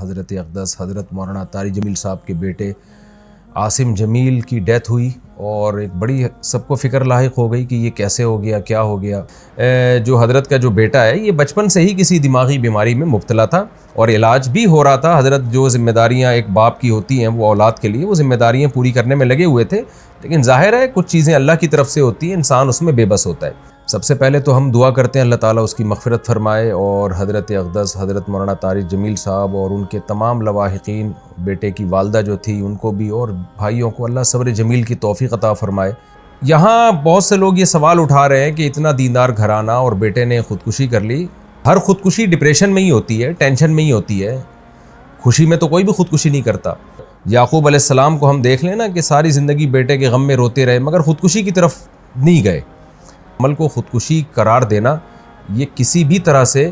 حضرت اقدس حضرت مولانا طارق جمیل صاحب کے بیٹے عاصم جمیل کی ڈیتھ ہوئی اور ایک بڑی سب کو فکر لاحق ہو گئی کہ یہ کیسے ہو گیا، کیا ہو گیا۔ جو حضرت کا جو بیٹا ہے یہ بچپن سے ہی کسی دماغی بیماری میں مبتلا تھا اور علاج بھی ہو رہا تھا۔ حضرت جو ذمہ داریاں ایک باپ کی ہوتی ہیں وہ اولاد کے لیے وہ ذمہ داریاں پوری کرنے میں لگے ہوئے تھے، لیکن ظاہر ہے کچھ چیزیں اللہ کی طرف سے ہوتی ہیں، انسان اس میں بے بس ہوتا ہے۔ سب سے پہلے تو ہم دعا کرتے ہیں اللہ تعالیٰ اس کی مغفرت فرمائے اور حضرت اقدس حضرت مولانا طارق جمیل صاحب اور ان کے تمام لواحقین، بیٹے کی والدہ جو تھی ان کو بھی اور بھائیوں کو اللہ صبر جمیل کی توفیق عطا فرمائے۔ یہاں بہت سے لوگ یہ سوال اٹھا رہے ہیں کہ اتنا دیندار گھرانہ اور بیٹے نے خودکشی کر لی۔ ہر خودکشی ڈپریشن میں ہی ہوتی ہے، ٹینشن میں ہی ہوتی ہے، خوشی میں تو کوئی بھی خودکشی نہیں کرتا۔ یعقوب علیہ السلام کو ہم دیکھ لیں نا کہ ساری زندگی بیٹے کے غم میں روتے رہے مگر خودکشی کی طرف نہیں گئے۔ عمل کو خودکشی قرار دینا یہ کسی بھی طرح سے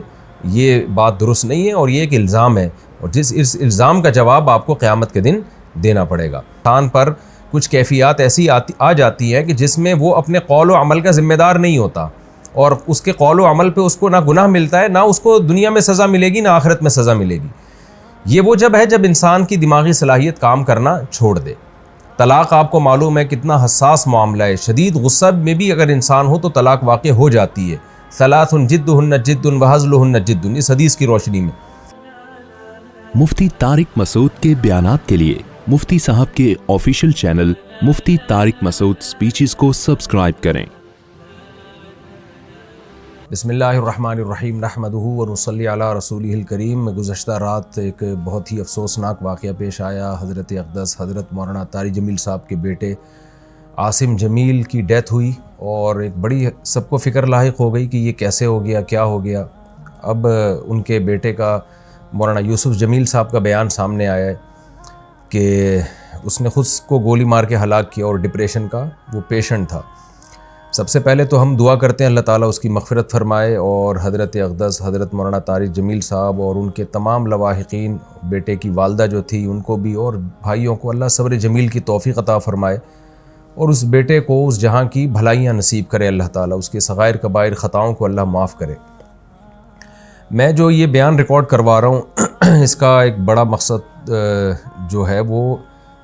یہ بات درست نہیں ہے اور یہ ایک الزام ہے، اور اس الزام کا جواب آپ کو قیامت کے دن دینا پڑے گا۔ انسان پر کچھ کیفیات ایسی آ جاتی ہیں کہ جس میں وہ اپنے قول و عمل کا ذمہ دار نہیں ہوتا، اور اس کے قول و عمل پہ اس کو نہ گناہ ملتا ہے، نہ اس کو دنیا میں سزا ملے گی، نہ آخرت میں سزا ملے گی۔ یہ وہ جب ہے جب انسان کی دماغی صلاحیت کام کرنا چھوڑ دے۔ طلاق آپ کو معلوم ہے کتنا حساس معاملہ ہے، شدید غصہ میں بھی اگر انسان ہو تو طلاق واقع ہو جاتی ہے۔ ثلاث جدہن جد وہزلہن جد، اس حدیث کی روشنی میں۔ مفتی طارق مسعود کے بیانات کے لیے مفتی صاحب کے آفیشیل چینل مفتی طارق مسعود سپیچز کو سبسکرائب کریں۔ بسم اللہ الرحمن الرحیم، نحمدہ ونصلی علی رسولہ الکریم۔ گزشتہ رات ایک بہت ہی افسوسناک واقعہ پیش آیا۔ حضرت اقدس حضرت مولانا طارق جمیل صاحب کے بیٹے عاصم جمیل کی ڈیتھ ہوئی اور ایک بڑی سب کو فکر لاحق ہو گئی کہ یہ کیسے ہو گیا، کیا ہو گیا۔ اب ان کے بیٹے کا مولانا یوسف جمیل صاحب کا بیان سامنے آیا ہے کہ اس نے خود کو گولی مار کے ہلاک کیا اور ڈپریشن کا وہ پیشنٹ تھا۔ سب سے پہلے تو ہم دعا کرتے ہیں اللہ تعالیٰ اس کی مغفرت فرمائے اور حضرت اقدس حضرت مولانا طارق جمیل صاحب اور ان کے تمام لواحقین، بیٹے کی والدہ جو تھی ان کو بھی اور بھائیوں کو اللہ صبر جمیل کی توفیق عطا فرمائے اور اس بیٹے کو اس جہاں کی بھلائیاں نصیب کرے اللہ تعالیٰ، اس کے صغائر کبائر خطاؤں کو اللہ معاف کرے۔ میں جو یہ بیان ریکارڈ کروا رہا ہوں اس کا ایک بڑا مقصد جو ہے وہ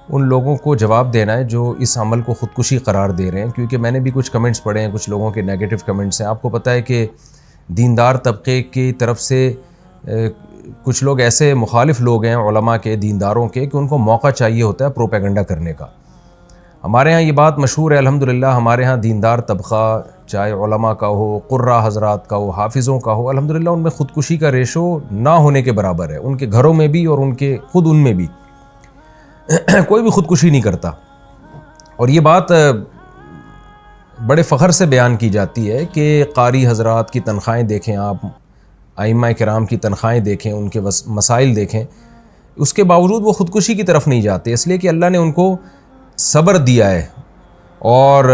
ان لوگوں کو جواب دینا ہے جو اس عمل کو خودکشی قرار دے رہے ہیں، کیونکہ میں نے بھی کچھ کمنٹس پڑھے ہیں، کچھ لوگوں کے نیگیٹو کمنٹس ہیں۔ آپ کو پتہ ہے کہ دیندار طبقے کی طرف سے کچھ لوگ ایسے مخالف لوگ ہیں علماء کے، دینداروں کے، کہ ان کو موقع چاہیے ہوتا ہے پروپیگنڈا کرنے کا۔ ہمارے ہاں یہ بات مشہور ہے الحمدللہ، ہمارے ہاں دیندار طبقہ چاہے علماء کا ہو، قراء حضرات کا ہو، حافظوں کا ہو، الحمدللہ ان میں خودکشی کا ریشو نہ ہونے کے برابر ہے، ان کے گھروں میں بھی اور ان کے خود ان میں بھی کوئی بھی خودکشی نہیں کرتا۔ اور یہ بات بڑے فخر سے بیان کی جاتی ہے کہ قاری حضرات کی تنخواہیں دیکھیں، آپ ائمہ کرام کی تنخواہیں دیکھیں، ان کے مسائل دیکھیں، اس کے باوجود وہ خودکشی کی طرف نہیں جاتے، اس لیے کہ اللہ نے ان کو صبر دیا ہے۔ اور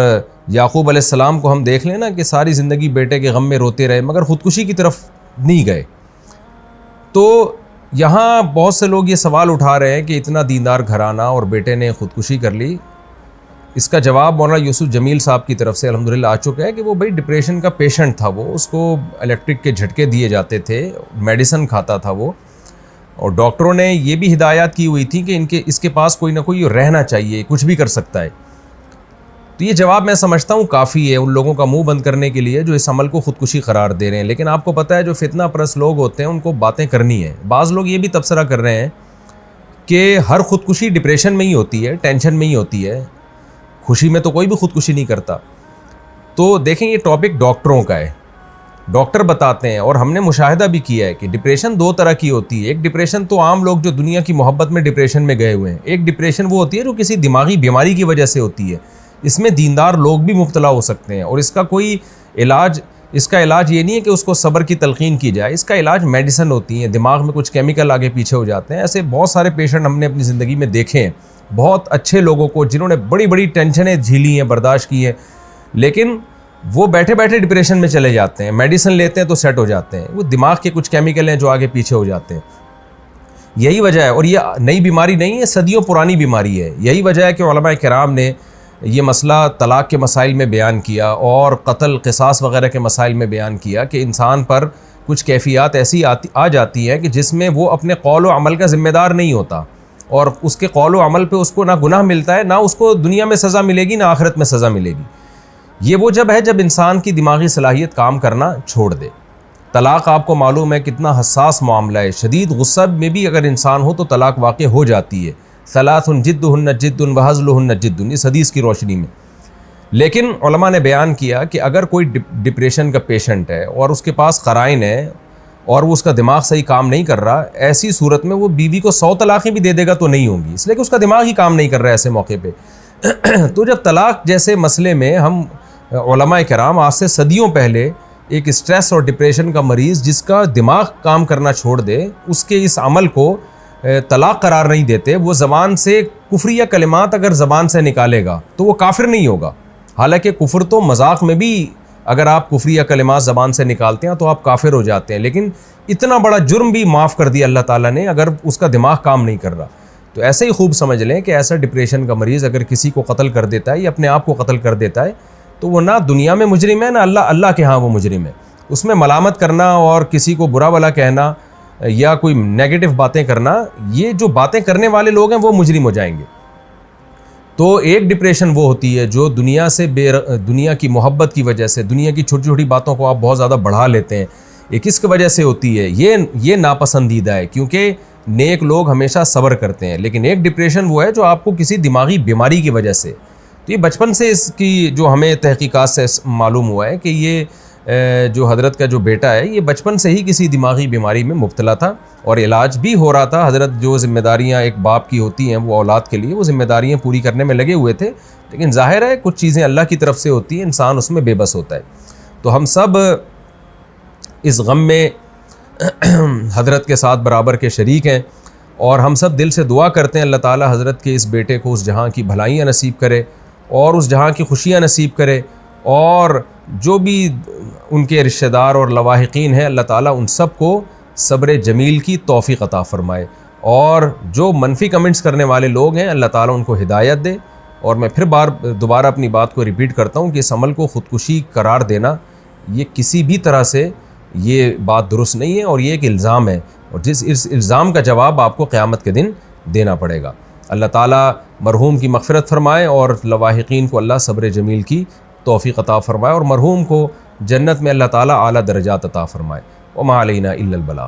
یعقوب علیہ السلام کو ہم دیکھ لیں نا کہ ساری زندگی بیٹے کے غم میں روتے رہے مگر خودکشی کی طرف نہیں گئے۔ تو یہاں بہت سے لوگ یہ سوال اٹھا رہے ہیں کہ اتنا دیندار گھرانہ اور بیٹے نے خودکشی کر لی۔ اس کا جواب مولانا یوسف جمیل صاحب کی طرف سے الحمدللہ آ چکا ہے کہ وہ بھائی ڈپریشن کا پیشنٹ تھا، وہ اس کو الیکٹرک کے جھٹکے دیے جاتے تھے، میڈیسن کھاتا تھا وہ، اور ڈاکٹروں نے یہ بھی ہدایات کی ہوئی تھی کہ اس کے پاس کوئی نہ کوئی رہنا چاہیے، کچھ بھی کر سکتا ہے۔ تو یہ جواب میں سمجھتا ہوں کافی ہے ان لوگوں کا منہ بند کرنے کے لیے جو اس عمل کو خودکشی قرار دے رہے ہیں، لیکن آپ کو پتہ ہے جو فتنہ پرست لوگ ہوتے ہیں ان کو باتیں کرنی ہیں۔ بعض لوگ یہ بھی تبصرہ کر رہے ہیں کہ ہر خودکشی ڈپریشن میں ہی ہوتی ہے، ٹینشن میں ہی ہوتی ہے، خوشی میں تو کوئی بھی خودکشی نہیں کرتا۔ تو دیکھیں یہ ٹاپک ڈاکٹروں کا ہے، ڈاکٹر بتاتے ہیں، اور ہم نے مشاہدہ بھی کیا ہے کہ ڈپریشن دو طرح کی ہوتی ہے۔ ایک ڈپریشن تو عام لوگ جو دنیا کی محبت میں ڈپریشن میں گئے ہوئے ہیں، ایک ڈپریشن وہ ہوتی ہے جو کسی دماغی بیماری کی وجہ سے ہوتی ہے، اس میں دیندار لوگ بھی مبتلا ہو سکتے ہیں، اور اس کا کوئی علاج، اس کا علاج یہ نہیں ہے کہ اس کو صبر کی تلقین کی جائے، اس کا علاج میڈیسن ہوتی ہیں، دماغ میں کچھ کیمیکل آگے پیچھے ہو جاتے ہیں۔ ایسے بہت سارے پیشنٹ ہم نے اپنی زندگی میں دیکھے ہیں، بہت اچھے لوگوں کو جنہوں نے بڑی بڑی ٹینشنیں جھیلی ہیں، برداشت کی ہیں، لیکن وہ بیٹھے بیٹھے ڈپریشن میں چلے جاتے ہیں، میڈیسن لیتے ہیں تو سیٹ ہو جاتے ہیں، وہ دماغ کے کچھ کیمیکل ہیں جو آگے پیچھے ہو جاتے ہیں۔ یہی وجہ ہے، اور یہ نئی بیماری نہیں ہے، صدیوں پرانی بیماری ہے۔ یہی وجہ ہے کہ علماء کرام نے یہ مسئلہ طلاق کے مسائل میں بیان کیا اور قتل قصاص وغیرہ کے مسائل میں بیان کیا کہ انسان پر کچھ کیفیات ایسی آ جاتی ہیں کہ جس میں وہ اپنے قول و عمل کا ذمہ دار نہیں ہوتا، اور اس کے قول و عمل پہ اس کو نہ گناہ ملتا ہے، نہ اس کو دنیا میں سزا ملے گی، نہ آخرت میں سزا ملے گی۔ یہ وہ جب ہے جب انسان کی دماغی صلاحیت کام کرنا چھوڑ دے۔ طلاق آپ کو معلوم ہے کتنا حساس معاملہ ہے، شدید غصہ میں بھی اگر انسان ہو تو طلاق واقع ہو جاتی ہے۔ ثلاث جدہن جد وہزلہن جد، اس حدیث کی روشنی میں۔ لیکن علماء نے بیان کیا کہ اگر کوئی ڈپریشن کا پیشنٹ ہے اور اس کے پاس قرائن ہے اور وہ اس کا دماغ صحیح کام نہیں کر رہا، ایسی صورت میں وہ بیوی کو 100 طلاقیں بھی دے دے گا تو نہیں ہوں گی، اس لیے کہ اس کا دماغ ہی کام نہیں کر رہا ہے ایسے موقع پہ۔ تو جب طلاق جیسے مسئلے میں ہم علماء کرام آج سے صدیوں پہلے ایک اسٹریس اور ڈپریشن کا مریض جس کا دماغ کام کرنا چھوڑ دے، اس کے اس عمل کو طلاق قرار نہیں دیتے، وہ زبان سے کفریہ کلمات اگر زبان سے نکالے گا تو وہ کافر نہیں ہوگا۔ حالانکہ کفر تو مذاق میں بھی اگر آپ کفریہ کلمات زبان سے نکالتے ہیں تو آپ کافر ہو جاتے ہیں، لیکن اتنا بڑا جرم بھی معاف کر دیا اللہ تعالیٰ نے اگر اس کا دماغ کام نہیں کر رہا۔ تو ایسے ہی خوب سمجھ لیں کہ ایسا ڈپریشن کا مریض اگر کسی کو قتل کر دیتا ہے یا اپنے آپ کو قتل کر دیتا ہے تو وہ نہ دنیا میں مجرم ہے، نہ اللہ کے ہاں وہ مجرم ہے۔ اس میں ملامت کرنا اور کسی کو برا بھلا کہنا یا کوئی نیگیٹو باتیں کرنا، یہ جو باتیں کرنے والے لوگ ہیں وہ مجرم ہو جائیں گے۔ تو ایک ڈپریشن وہ ہوتی ہے جو دنیا سے دنیا کی محبت کی وجہ سے دنیا کی چھوٹی چھوٹی باتوں کو آپ بہت زیادہ بڑھا لیتے ہیں، یہ کس کی وجہ سے ہوتی ہے؟ یہ ناپسندیدہ ہے، کیونکہ نیک لوگ ہمیشہ صبر کرتے ہیں۔ لیکن ایک ڈپریشن وہ ہے جو آپ کو کسی دماغی بیماری کی وجہ سے، تو یہ بچپن سے اس کی جو ہمیں تحقیقات سے معلوم ہوا ہے کہ یہ جو حضرت کا جو بیٹا ہے یہ بچپن سے ہی کسی دماغی بیماری میں مبتلا تھا اور علاج بھی ہو رہا تھا۔ حضرت جو ذمہ داریاں ایک باپ کی ہوتی ہیں وہ اولاد کے لیے وہ ذمہ داریاں پوری کرنے میں لگے ہوئے تھے، لیکن ظاہر ہے کچھ چیزیں اللہ کی طرف سے ہوتی ہیں، انسان اس میں بے بس ہوتا ہے۔ تو ہم سب اس غم میں حضرت کے ساتھ برابر کے شریک ہیں، اور ہم سب دل سے دعا کرتے ہیں اللہ تعالی حضرت کے اس بیٹے کو اس جہاں کی بھلائیاں نصیب کرے اور اس جہاں کی خوشیاں نصیب کرے، اور جو بھی ان کے رشتہ دار اور لواحقین ہیں اللہ تعالیٰ ان سب کو صبر جمیل کی توفیق عطا فرمائے، اور جو منفی کمنٹس کرنے والے لوگ ہیں اللہ تعالیٰ ان کو ہدایت دے۔ اور میں پھر دوبارہ اپنی بات کو ریپیٹ کرتا ہوں کہ اس عمل کو خودکشی قرار دینا یہ کسی بھی طرح سے یہ بات درست نہیں ہے، اور یہ ایک الزام ہے، اور اس الزام کا جواب آپ کو قیامت کے دن دینا پڑے گا۔ اللہ تعالیٰ مرحوم کی مغفرت فرمائے اور لواحقین کو اللہ صبر جمیل کی توفیق عطا فرمائے، اور مرحوم کو جنت میں اللہ تعالیٰ اعلیٰ درجات عطا فرمائے۔ وما علینا الا البلاغ۔